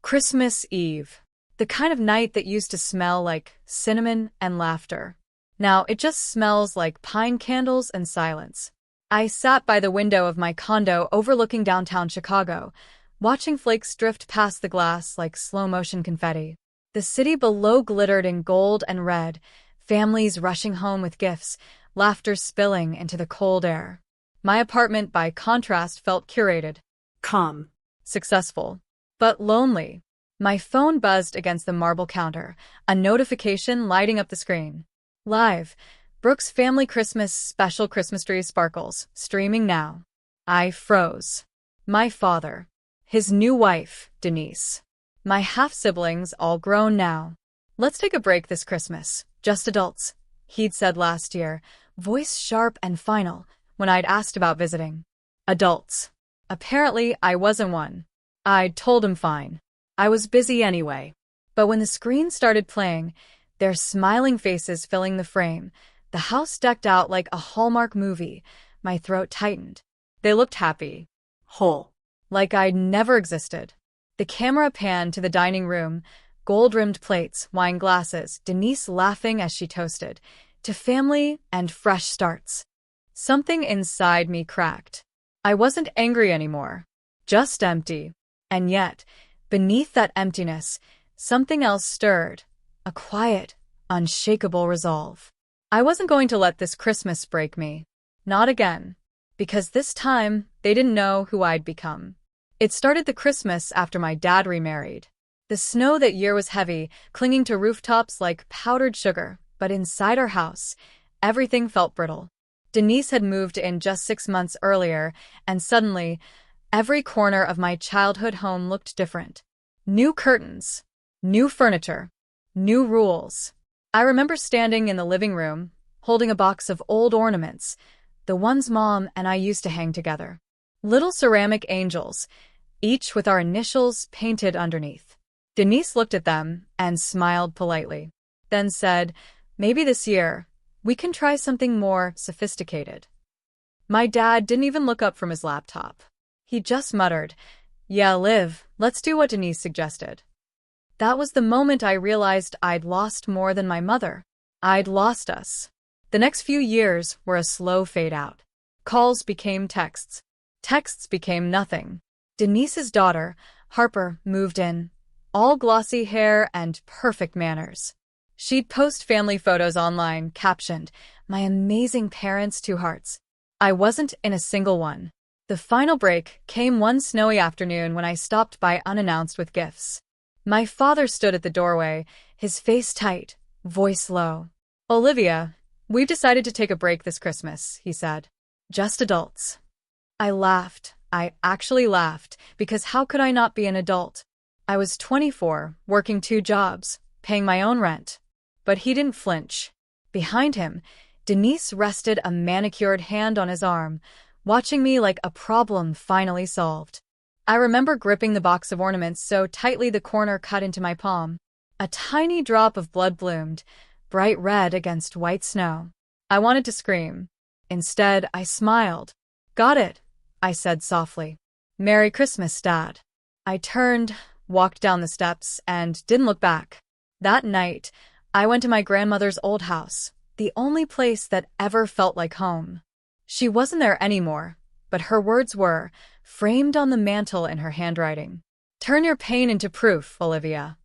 Christmas Eve. The kind of night that used to smell like cinnamon and laughter. Now it just smells like pine candles and silence. I sat by the window of my condo overlooking downtown Chicago, watching flakes drift past the glass like slow-motion confetti. The city below glittered in gold and red, families rushing home with gifts, laughter spilling into the cold air. My apartment, by contrast, felt curated, Calm. successful, but lonely. My phone buzzed against the marble counter, a notification lighting up the screen. Live, Brooke's Family Christmas Special Christmas Tree Sparkles, streaming now. I froze. My father. His new wife, Denise. My half-siblings, all grown now. Let's take a break this Christmas. Just adults, he'd said last year, voice sharp and final, when I'd asked about visiting. Adults. Apparently, I wasn't one. I'd told him fine. I was busy anyway. But when the screen started playing, their smiling faces filling the frame, the house decked out like a Hallmark movie, my throat tightened. They looked happy. Whole. Like I'd never existed. The camera panned to the dining room, gold-rimmed plates, wine glasses, Denise laughing as she toasted, to family and fresh starts. Something inside me cracked. I wasn't angry anymore, just empty. And yet, beneath that emptiness, something else stirred, a quiet, unshakable resolve. I wasn't going to let this Christmas break me. Not again. Because this time, they didn't know who I'd become. It started the Christmas after my dad remarried. The snow that year was heavy, clinging to rooftops like powdered sugar, but inside our house, everything felt brittle. Denise had moved in just 6 months earlier, and suddenly, every corner of my childhood home looked different. New curtains, new furniture, new rules. I remember standing in the living room, holding a box of old ornaments, the ones Mom and I used to hang together. Little ceramic angels, each with our initials painted underneath. Denise looked at them and smiled politely, then said, "Maybe this year, we can try something more sophisticated." My dad didn't even look up from his laptop. He just muttered, "Yeah, Liv, let's do what Denise suggested." That was the moment I realized I'd lost more than my mother. I'd lost us. The next few years were a slow fade out. Calls became texts. Texts became nothing. Denise's daughter, Harper, moved in, all glossy hair and perfect manners. She'd post family photos online, captioned, "My amazing parents, 2 hearts." I wasn't in a single one. The final break came one snowy afternoon when I stopped by unannounced with gifts. My father stood at the doorway, his face tight, voice low. "Olivia, we've decided to take a break this Christmas," he said. "Just adults." I laughed. I actually laughed, because how could I not be an adult? I was 24, working 2 jobs, paying my own rent. But he didn't flinch. Behind him, Denise rested a manicured hand on his arm, watching me like a problem finally solved. I remember gripping the box of ornaments so tightly the corner cut into my palm. A tiny drop of blood bloomed, bright red against white snow. I wanted to scream. Instead, I smiled. "Got it," I said softly. "Merry Christmas, Dad." I turned, walked down the steps, and didn't look back. That night, I went to my grandmother's old house, the only place that ever felt like home. She wasn't there anymore, but her words were, framed on the mantel in her handwriting. "Turn your pain into proof, Olivia."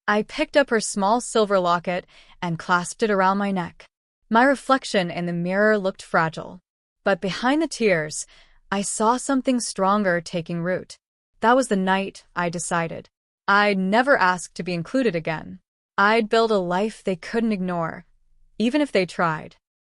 I picked up her small silver locket and clasped it around my neck. My reflection in the mirror looked fragile. But behind the tears, I saw something stronger taking root. That was the night I decided. I'd never ask to be included again. I'd build a life they couldn't ignore, even if they tried.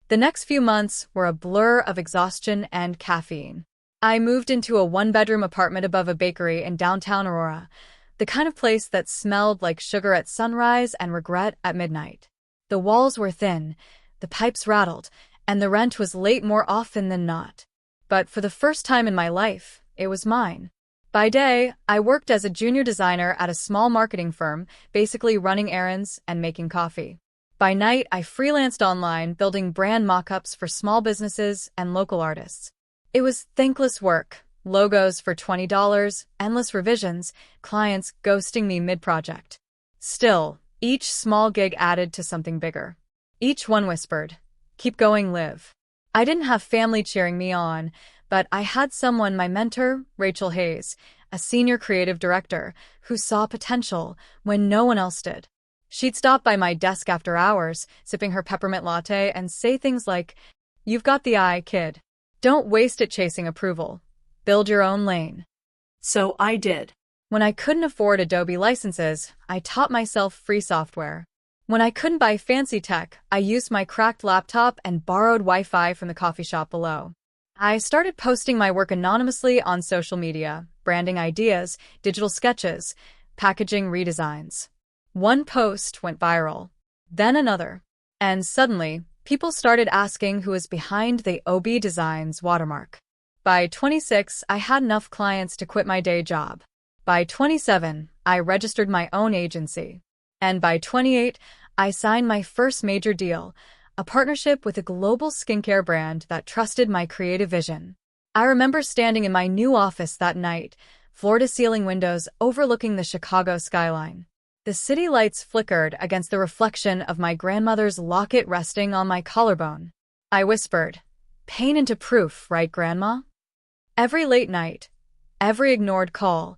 The next few months were a blur of exhaustion and caffeine. I moved into a 1-bedroom apartment above a bakery in downtown Aurora, the kind of place that smelled like sugar at sunrise and regret at midnight. The walls were thin, the pipes rattled, and the rent was late more often than not. But for the first time in my life, it was mine. By day, I worked as a junior designer at a small marketing firm, basically running errands and making coffee. By night, I freelanced online, building brand mock-ups for small businesses and local artists. It was thankless work, Logos for $20, endless revisions, clients ghosting me mid-project. Still, each small gig added to something bigger. Each one whispered, "Keep going, Liv." I didn't have family cheering me on, but I had someone, my mentor, Rachel Hayes, a senior creative director, who saw potential when no one else did. She'd stop by my desk after hours, sipping her peppermint latte, and say things like, "You've got the eye, kid. Don't waste it chasing approval. Build your own lane." So I did. When I couldn't afford Adobe licenses, I taught myself free software. When I couldn't buy fancy tech, I used my cracked laptop and borrowed Wi-Fi from the coffee shop below. I started posting my work anonymously on social media, branding ideas, digital sketches, packaging redesigns. One post went viral, then another, and suddenly, people started asking who was behind the OB Designs watermark. By 26, I had enough clients to quit my day job. By 27, I registered my own agency. And by 28, I signed my first major deal, a partnership with a global skincare brand that trusted my creative vision. I remember standing in my new office that night, floor-to-ceiling windows overlooking the Chicago skyline. The city lights flickered against the reflection of my grandmother's locket resting on my collarbone. I whispered, "Pain into proof, right, Grandma?" Every late night, every ignored call,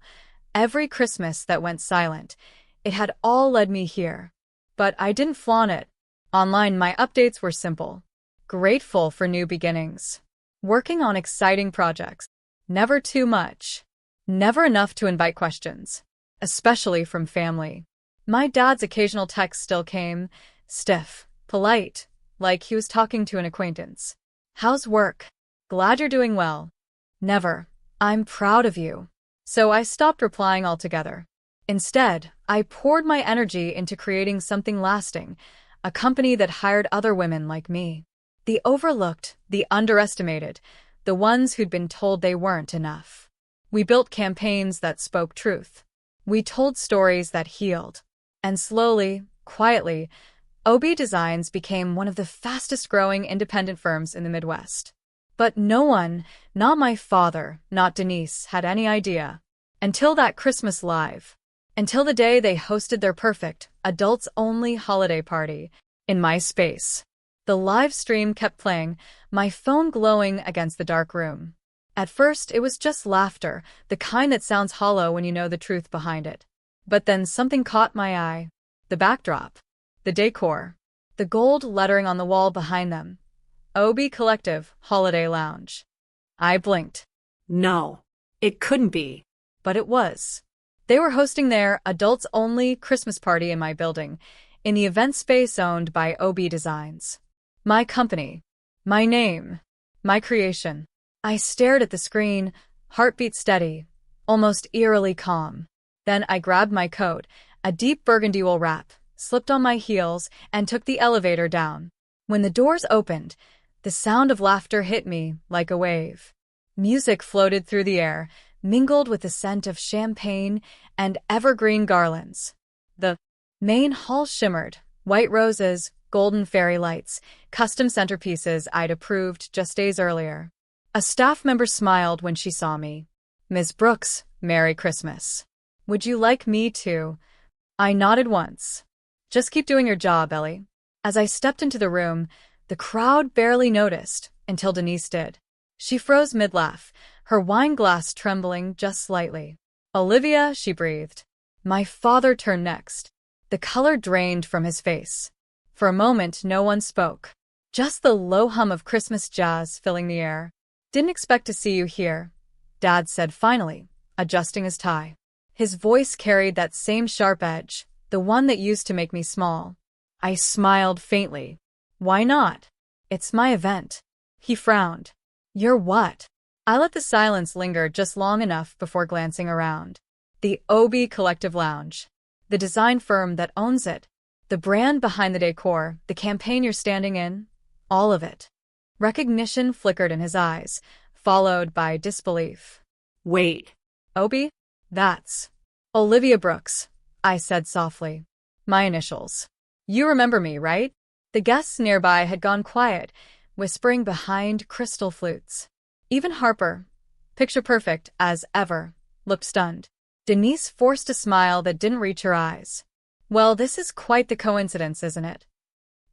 every Christmas that went silent, it had all led me here. But I didn't flaunt it. Online, my updates were simple. Grateful for new beginnings. Working on exciting projects. Never too much. Never enough to invite questions. Especially from family. My dad's occasional text still came, stiff, polite, like he was talking to an acquaintance. "How's work? Glad you're doing well." Never, "I'm proud of you." So I stopped replying altogether. Instead, I poured my energy into creating something lasting, a company that hired other women like me. The overlooked, the underestimated, the ones who'd been told they weren't enough. We built campaigns that spoke truth. We told stories that healed. And slowly, quietly, OB Designs became one of the fastest-growing independent firms in the Midwest. But no one, not my father, not Denise, had any idea. Until that Christmas Live. Until the day they hosted their perfect, adults-only holiday party in my space. The live stream kept playing, my phone glowing against the dark room. At first, it was just laughter, the kind that sounds hollow when you know the truth behind it. But then something caught my eye. The backdrop. The decor. The gold lettering on the wall behind them. OB Collective Holiday Lounge. I blinked. No, it couldn't be. But it was. They were hosting their adults-only Christmas party in my building, in the event space owned by OB Designs. My company. My name. My creation. I stared at the screen, heartbeat steady, almost eerily calm. Then I grabbed my coat, a deep burgundy wool wrap, slipped on my heels, and took the elevator down. When the doors opened, the sound of laughter hit me like a wave. Music floated through the air, mingled with the scent of champagne and evergreen garlands. The main hall shimmered, white roses, golden fairy lights, custom centerpieces I'd approved just days earlier. A staff member smiled when she saw me. "Ms. Brooks, Merry Christmas. Would you like me to?" I nodded once. "Just keep doing your job, Ellie." As I stepped into the room, the crowd barely noticed until Denise did. She froze mid-laugh, her wine glass trembling just slightly. "Olivia," she breathed. My father turned next. The color drained from his face. For a moment, no one spoke. Just the low hum of Christmas jazz filling the air. "Didn't expect to see you here," Dad said finally, adjusting his tie. His voice carried that same sharp edge, the one that used to make me small. I smiled faintly. "Why not? It's my event." He frowned. "You're what?" I let the silence linger just long enough before glancing around. The OB Collective Lounge. The design firm that owns it. The brand behind the decor, the campaign you're standing in. All of it. Recognition flickered in his eyes, followed by disbelief. "Wait. OB? That's Olivia Brooks," I said softly. "My initials. You remember me, right?" The guests nearby had gone quiet, whispering behind crystal flutes. Even Harper, picture perfect as ever, looked stunned. Denise forced a smile that didn't reach her eyes. Well, this is quite the coincidence, isn't it?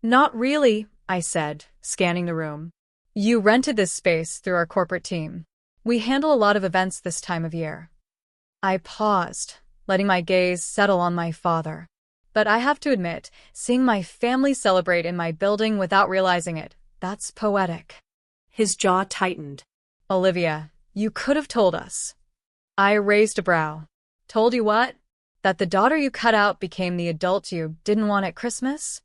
Not really, I said, scanning the room. You rented this space through our corporate team. We handle a lot of events this time of year. I paused, letting my gaze settle on my father. But I have to admit, seeing my family celebrate in my building without realizing it, that's poetic. His jaw tightened. Olivia, you could have told us. I raised a brow. Told you what? That the daughter you cut out became the adult you didn't want at Christmas?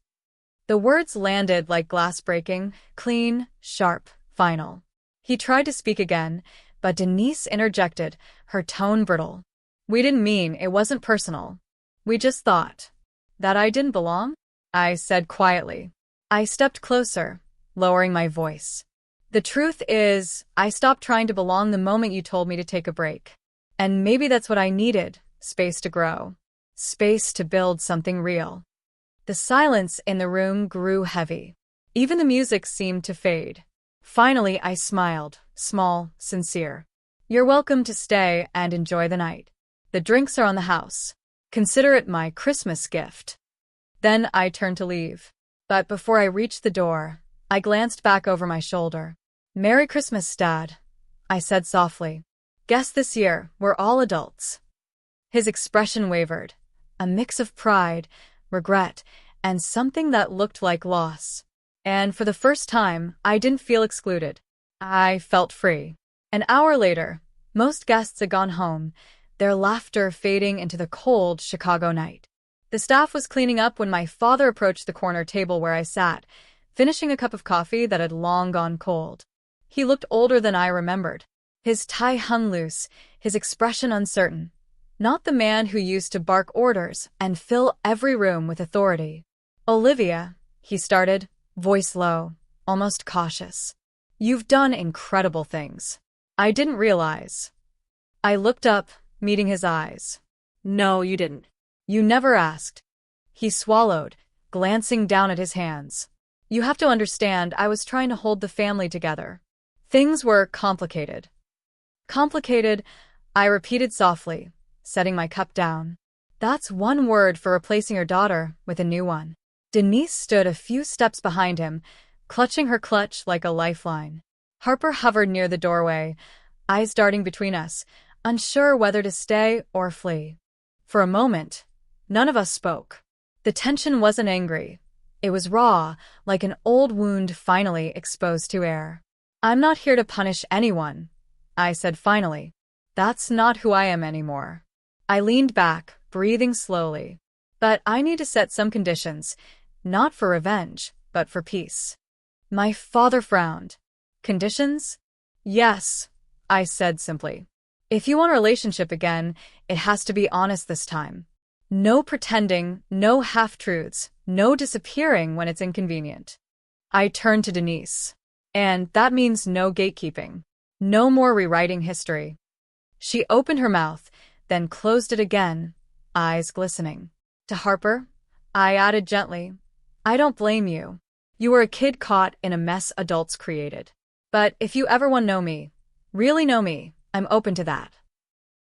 The words landed like glass breaking, clean, sharp, final. He tried to speak again, but Denise interjected, her tone brittle. We didn't mean it wasn't personal. We just thought. That I didn't belong? I said quietly. I stepped closer, lowering my voice. The truth is, I stopped trying to belong the moment you told me to take a break. And maybe that's what I needed, space to grow. Space to build something real. The silence in the room grew heavy. Even the music seemed to fade. Finally, I smiled, small, sincere. You're welcome to stay and enjoy the night. The drinks are on the house. Consider it my Christmas gift. Then I turned to leave. But before I reached the door, I glanced back over my shoulder. Merry Christmas, Dad, I said softly. Guess this year we're all adults. His expression wavered, a mix of pride, regret, and something that looked like loss. And for the first time, I didn't feel excluded. I felt free. An hour later, most guests had gone home, their laughter fading into the cold Chicago night. The staff was cleaning up when my father approached the corner table where I sat, finishing a cup of coffee that had long gone cold. He looked older than I remembered. His tie hung loose, his expression uncertain. Not the man who used to bark orders and fill every room with authority. Olivia, he started, voice low, almost cautious. You've done incredible things. I didn't realize. I looked up, meeting his eyes. No, you didn't. You never asked. He swallowed, glancing down at his hands. You have to understand, I was trying to hold the family together. Things were complicated. Complicated, I repeated softly, setting my cup down. That's one word for replacing your daughter with a new one. Denise stood a few steps behind him, clutching her clutch like a lifeline. Harper hovered near the doorway, eyes darting between us, unsure whether to stay or flee. For a moment, none of us spoke. The tension wasn't angry. It was raw, like an old wound finally exposed to air. I'm not here to punish anyone, I said finally. That's not who I am anymore. I leaned back, breathing slowly. But I need to set some conditions, not for revenge, but for peace. My father frowned. Conditions? Yes, I said simply. If you want a relationship again, it has to be honest this time. No pretending, no half-truths, no disappearing when it's inconvenient. I turned to Denise. And that means no gatekeeping. No more rewriting history. She opened her mouth, then closed it again, eyes glistening. To Harper, I added gently, I don't blame you. You were a kid caught in a mess adults created. But if you ever want to know me, really know me, I'm open to that.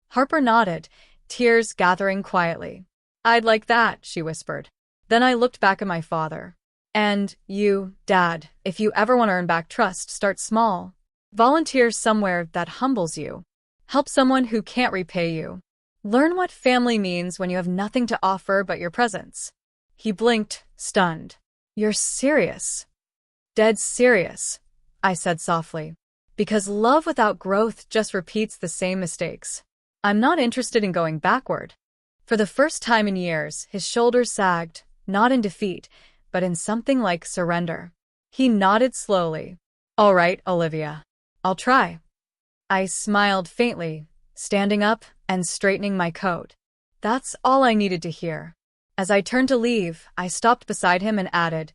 Harper nodded, tears gathering quietly. I'd like that, she whispered. Then I looked back at my father. And you, Dad, if you ever want to earn back trust, start small. Volunteer somewhere that humbles you. Help someone who can't repay you. Learn what family means when you have nothing to offer but your presence. He blinked, stunned. You're serious. Dead serious, I said softly. Because love without growth just repeats the same mistakes. I'm not interested in going backward. For the first time in years, his shoulders sagged, not in defeat, but in something like surrender. He nodded slowly. All right, Olivia. I'll try. I smiled faintly, standing up and straightening my coat. That's all I needed to hear. As I turned to leave, I stopped beside him and added,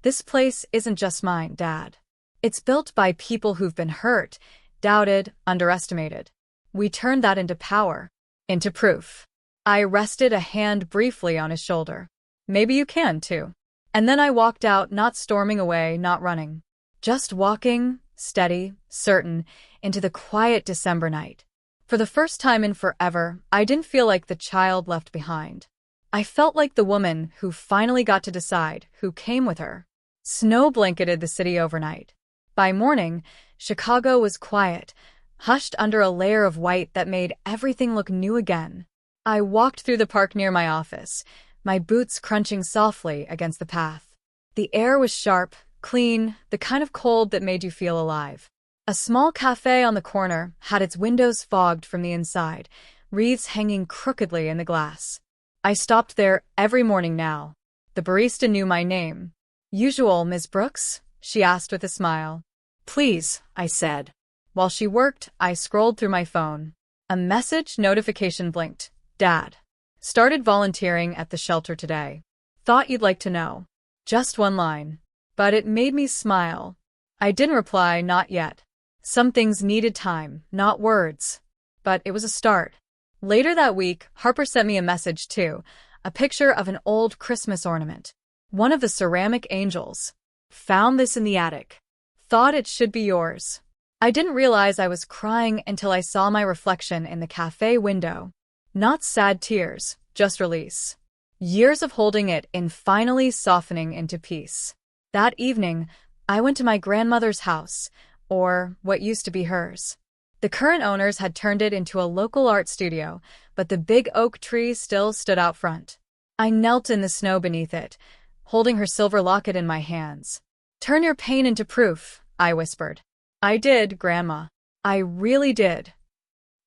This place isn't just mine, Dad. It's built by people who've been hurt, doubted, underestimated. We turned that into power, into proof. I rested a hand briefly on his shoulder. Maybe you can, too. And then I walked out, not storming away, not running. Just walking, steady, certain, into the quiet December night. For the first time in forever, I didn't feel like the child left behind. I felt like the woman who finally got to decide who came with her. Snow blanketed the city overnight. By morning, Chicago was quiet, hushed under a layer of white that made everything look new again. I walked through the park near my office, my boots crunching softly against the path. The air was sharp, clean, the kind of cold that made you feel alive. A small cafe on the corner had its windows fogged from the inside, wreaths hanging crookedly in the glass. I stopped there every morning now. The barista knew my name. "Usual, Miss Brooks?" she asked with a smile. "Please," I said. While she worked, I scrolled through my phone. A message notification blinked. "Dad. Started volunteering at the shelter today. Thought you'd like to know." Just one line. But it made me smile. I didn't reply, not yet. Some things needed time, not words. But it was a start. Later that week, Harper sent me a message too, a picture of an old Christmas ornament. One of the ceramic angels. "Found this in the attic. Thought it should be yours." I didn't realize I was crying until I saw my reflection in the cafe window. Not sad tears, just release. Years of holding it in finally softening into peace. That evening, I went to my grandmother's house, or what used to be hers. The current owners had turned it into a local art studio, but the big oak tree still stood out front. I knelt in the snow beneath it, holding her silver locket in my hands. "Turn your pain into proof," I whispered. "I did, Grandma. I really did."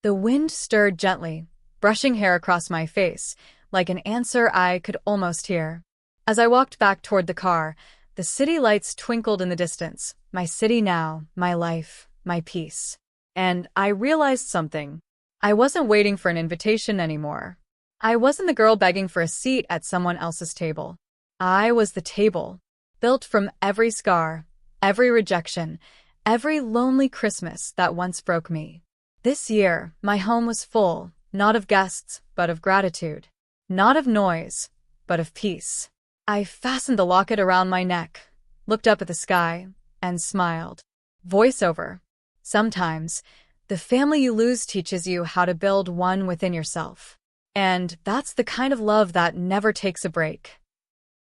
The wind stirred gently, brushing hair across my face, like an answer I could almost hear. As I walked back toward the car, the city lights twinkled in the distance. My city now, my life, my peace. And I realized something. I wasn't waiting for an invitation anymore. I wasn't the girl begging for a seat at someone else's table. I was the table, built from every scar, every rejection, every lonely Christmas that once broke me. This year, my home was full, not of guests, but of gratitude. Not of noise, but of peace. I fastened the locket around my neck, looked up at the sky, and smiled. Voiceover. Sometimes, the family you lose teaches you how to build one within yourself. And that's the kind of love that never takes a break.